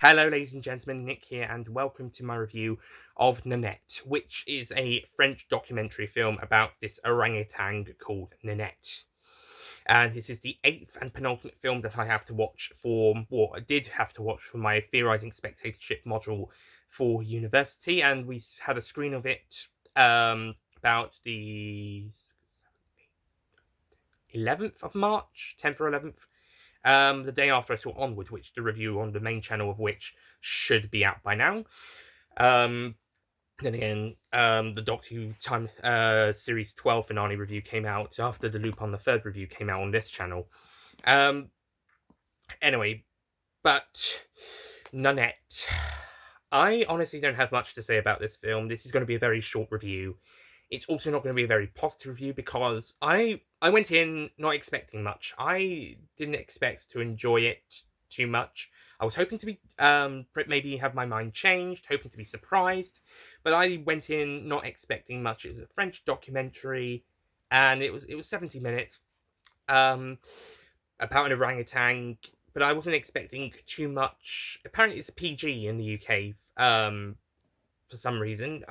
Hello, ladies and gentlemen, Nick here, and welcome to my review of Nenette, which is a French documentary film about this orangutan called Nenette. And this is the 8th and penultimate film that I have to watch I did have to watch for my Theorizing Spectatorship module for university, and we had a screen of it about the 11th of March, 10th or 11th. The day after I saw Onward, which the review on the main channel of which should be out by now. Then again, the Doctor Who Series 12 finale review came out after the Lupin the Third review came out on this channel. Anyway, but Nenette. I honestly don't have much to say about this film. This is going to be a very short review. It's also not going to be a very positive review because I went in not expecting much. I didn't expect to enjoy it too much. I was hoping to be maybe have my mind changed, hoping to be surprised, but I went in not expecting much. It was a French documentary, and it was 70 minutes about an orangutan, but I wasn't expecting too much. Apparently, it's a PG in the UK. For some reason.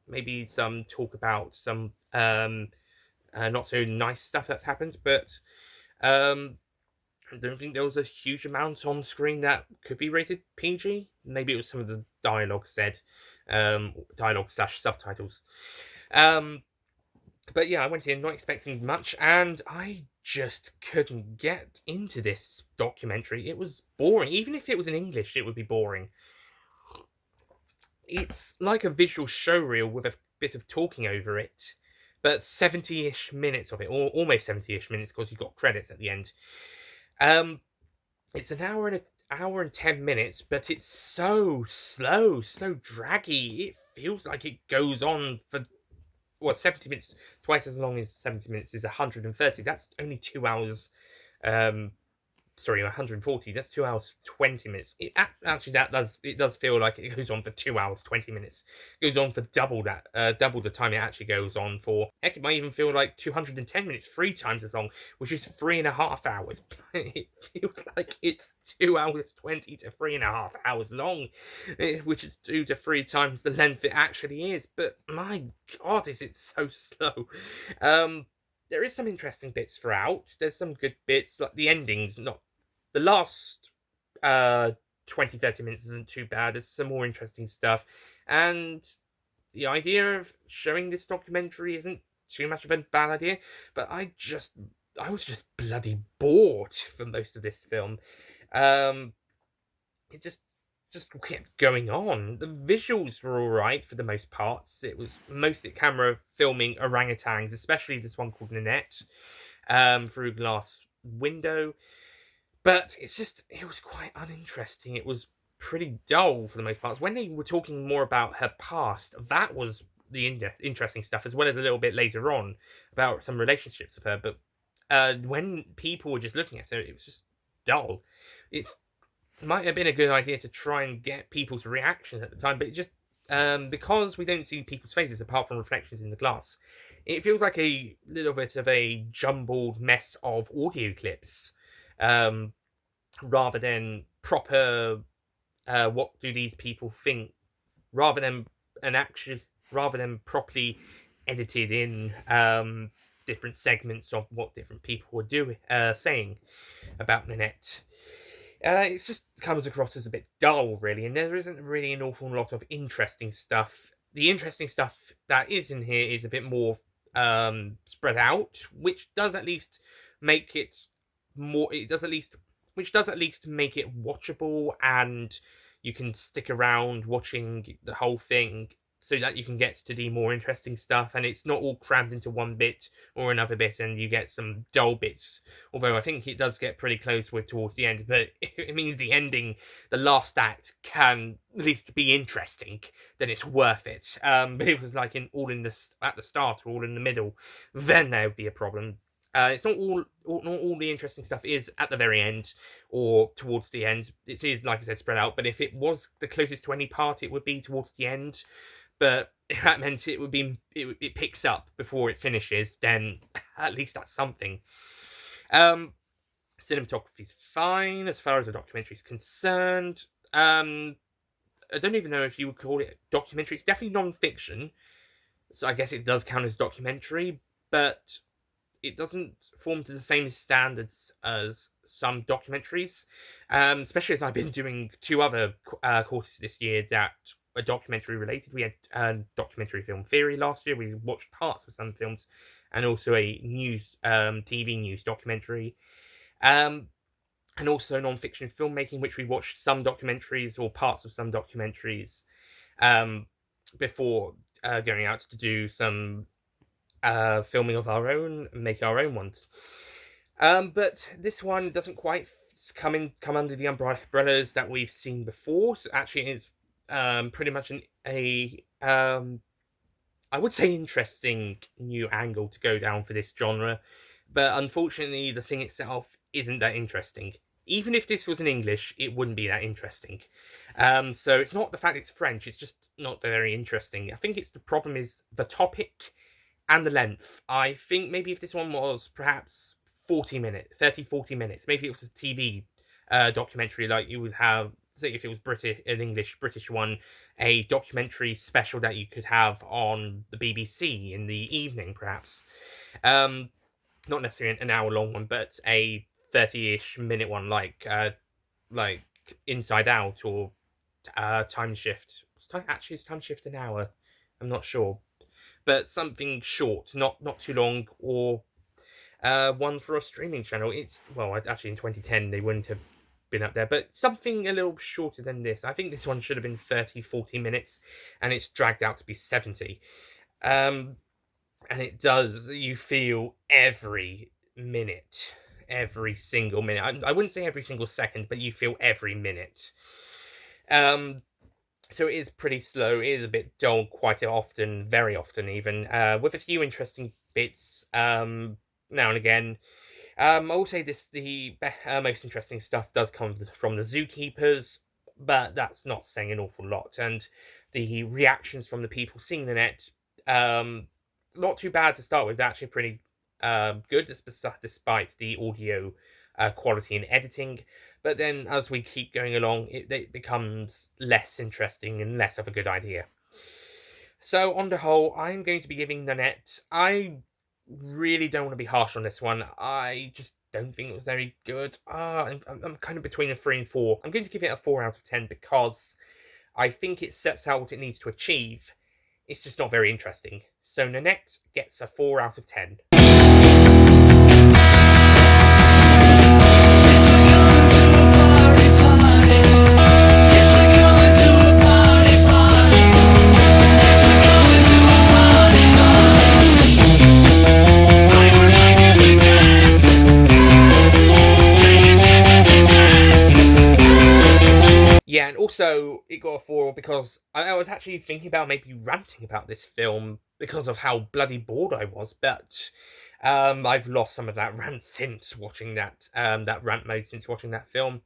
Maybe some talk about some not so nice stuff that's happened, but I don't think there was a huge amount on screen that could be rated PG. Maybe it was some of the dialogue said, dialogue / subtitles. But yeah, I went in not expecting much, and I just couldn't get into this documentary. It was boring. Even if it was in English, it would be boring. It's like a visual showreel with a bit of talking over it, but 70-ish minutes of it, or almost 70-ish minutes, because you've got credits at the end. It's an hour and 10 minutes, but it's so slow, so draggy. It feels like it goes on for 70 minutes, twice as long as 70 minutes is 130. That's only 2 hours. 140. That's 2 hours 20 minutes. Actually, it does feel like it goes on for 2 hours 20 minutes. It goes on for double the time it actually goes on for. Heck, it might even feel like 210 minutes, 3 times as long, which is 3.5 hours. It feels like it's 2 hours 20 to 3.5 hours long, which is 2 to 3 times the length it actually is. But my God, is it so slow? There is some interesting bits throughout. There's some good bits, like the endings. Not the last 20-30 minutes isn't too bad. There's some more interesting stuff, and the idea of showing this documentary isn't too much of a bad idea. But I was just bloody bored for most of this film. It just kept going on. The visuals were alright for the most parts. It was mostly camera filming orangutans, especially this one called Nenette, through glass window. But it was quite uninteresting. It was pretty dull for the most parts. When they were talking more about her past, that was the interesting stuff, as well as a little bit later on about some relationships with her. But when people were just looking at her, it was just dull. It might have been a good idea to try and get people's reactions at the time, but it just because we don't see people's faces apart from reflections in the glass, it feels like a little bit of a jumbled mess of audio clips, rather than proper what do these people think, rather than properly edited in different segments of what different people were doing, saying about Nenette. It just comes across as a bit dull, really, and there isn't really an awful lot of interesting stuff. The interesting stuff that is in here is a bit more spread out, which does at least make it make it watchable, and you can stick around watching the whole thing so that you can get to the more interesting stuff, and it's not all crammed into one bit or another bit, and you get some dull bits. Although I think it does get pretty close towards the end, but if it means the ending, the last act, can at least be interesting, then it's worth it. But it was like at the start or all in the middle, then there would be a problem. It's not all the interesting stuff is at the very end or towards the end. It is, like I said, spread out. But if it was the closest to any part, it would be towards the end. But if that meant it picks up before it finishes, then at least that's something. Cinematography's fine as far as the documentary is concerned. I don't even know if you would call it documentary. It's definitely non-fiction, so I guess it does count as documentary, but it doesn't form to the same standards as some documentaries. Especially as I've been doing two other courses this year that are documentary related. We had documentary film theory last year. We watched parts of some films, and also a news TV news documentary. Um, and also non-fiction filmmaking, which we watched some documentaries or parts of some documentaries um, before going out to do some filming of our own, make our own ones. But this one doesn't quite come under the umbrellas that we've seen before. So actually, it is pretty much a I would say interesting new angle to go down for this genre. But unfortunately, the thing itself isn't that interesting. Even if this was in English, it wouldn't be that interesting. So it's not the fact it's French; it's just not very interesting. I think it's the problem is the topic and the length. I think maybe if this one was perhaps 40 minutes, 30, 40 minutes, maybe it was a TV documentary like you would have, say if it was British, an English British one, a documentary special that you could have on the BBC in the evening, perhaps. Um, Not necessarily an hour long one, but a 30-ish minute one like Inside Out or Time Shift. Actually, is Time Shift an hour? I'm not sure, but something short, not too long, or one for a streaming channel. It's well, actually in 2010 they wouldn't have been up there, but something a little shorter than this. I think this one should have been 30, 40 minutes, and it's dragged out to be 70. Um, and it does. You feel every minute, every single minute. I wouldn't say every single second, but you feel every minute. Um, so it is pretty slow. It is a bit dull quite often, very often even, with a few interesting bits now and again. I will say this: the most interesting stuff does come from the zookeepers, but that's not saying an awful lot. And the reactions from the people seeing the net, not too bad to start with. Actually, pretty good, despite the audio quality and editing. But then, as we keep going along, it becomes less interesting and less of a good idea. So, on the whole, I'm going to be giving Nanette. I really don't want to be harsh on this one. I just don't think it was very good. I'm kind of between a 3 and 4. I'm going to give it a 4 out of 10 because I think it sets out what it needs to achieve. It's just not very interesting. So, Nanette gets a 4 out of 10. Yeah, and also it got a 4 because I was actually thinking about maybe ranting about this film because of how bloody bored I was, but I've lost some of that rant since watching that rant mode since watching that film.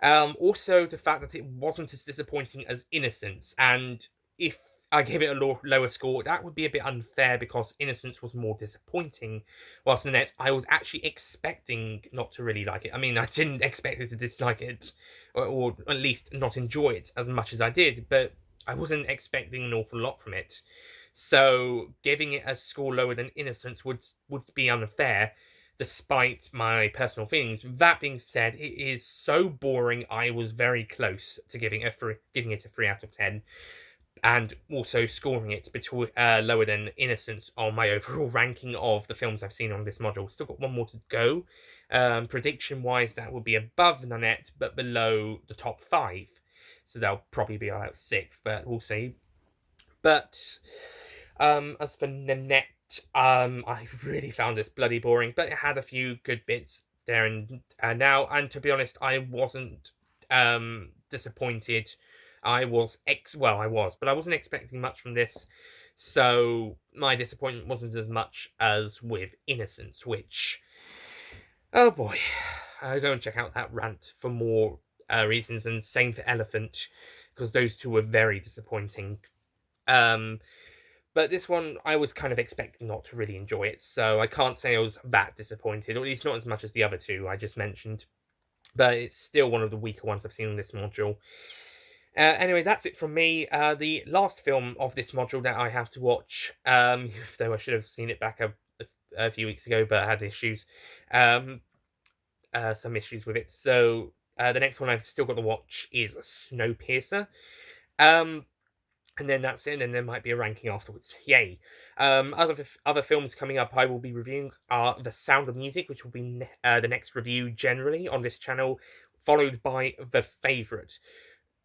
Also, the fact that it wasn't as disappointing as Innocence, and if I gave it a lower score, that would be a bit unfair because Innocence was more disappointing. Whilst Nanette, I was actually expecting not to really like it. I mean, I didn't expect it to dislike it, or at least not enjoy it as much as I did, but I wasn't expecting an awful lot from it. So giving it a score lower than Innocence would be unfair, despite my personal feelings. That being said, it is so boring. I was very close to giving it a 3 out of 10, and also scoring it between lower than Innocence on my overall ranking of the films I've seen on this module. Still got one more to go. Prediction wise, that would be above Nanette, but below the top 5. So they'll probably be about 6th, but we'll see. But as for Nanette, I really found this bloody boring, but it had a few good bits there and now. And to be honest, I wasn't disappointed. I was, but I wasn't expecting much from this. So my disappointment wasn't as much as with Innocence, which, oh boy, go and check out that rant for more reasons, and same for Elephant, because those two were very disappointing. But this one, I was kind of expecting not to really enjoy it, so I can't say I was that disappointed, or at least not as much as the other two I just mentioned. but it's still one of the weaker ones I've seen in this module. Anyway, that's it from me. The last film of this module that I have to watch, though I should have seen it back a few weeks ago, but I had issues, some issues with it. So the next one I've still got to watch is Snowpiercer. And then that's it, and then there might be a ranking afterwards. Yay. Other films coming up I will be reviewing are The Sound of Music, which will be the next review generally on this channel, followed by The Favourite.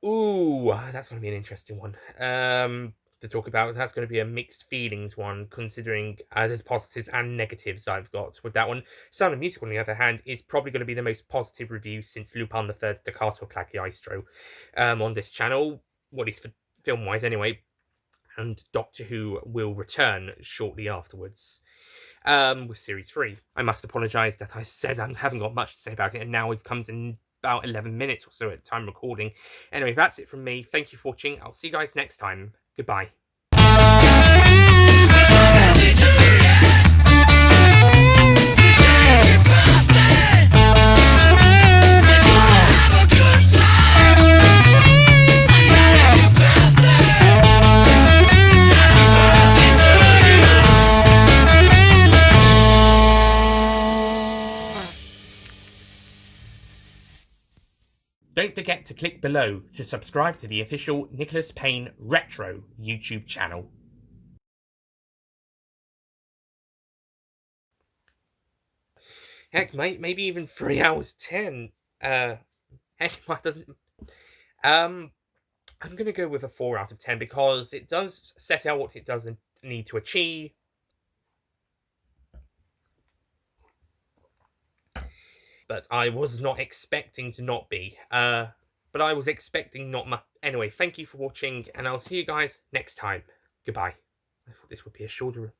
Ooh, that's going to be an interesting one to talk about. That's going to be a mixed feelings one, considering there's positives and negatives I've got with that one. Sound of Music, on the other hand, is probably going to be the most positive review since Lupin the Third, The Castle Cagliostro on this channel, what is for film-wise anyway, and Doctor Who will return shortly afterwards with Series 3. I must apologise that I said I haven't got much to say about it, and now we've come to about 11 minutes or so at time recording. Anyway, that's it from me. Thank you for watching. I'll see you guys next time. Goodbye. Don't forget to click below to subscribe to the official Nicholas Payne Retro YouTube channel. Heck, maybe even 3 hours 10. Heck, what doesn't... I'm going to go with a 4 out of 10 because it does set out what it does need to achieve. But I was not expecting to not be. But I was expecting not much. Anyway, thank you for watching, and I'll see you guys next time. Goodbye. I thought this would be a shorter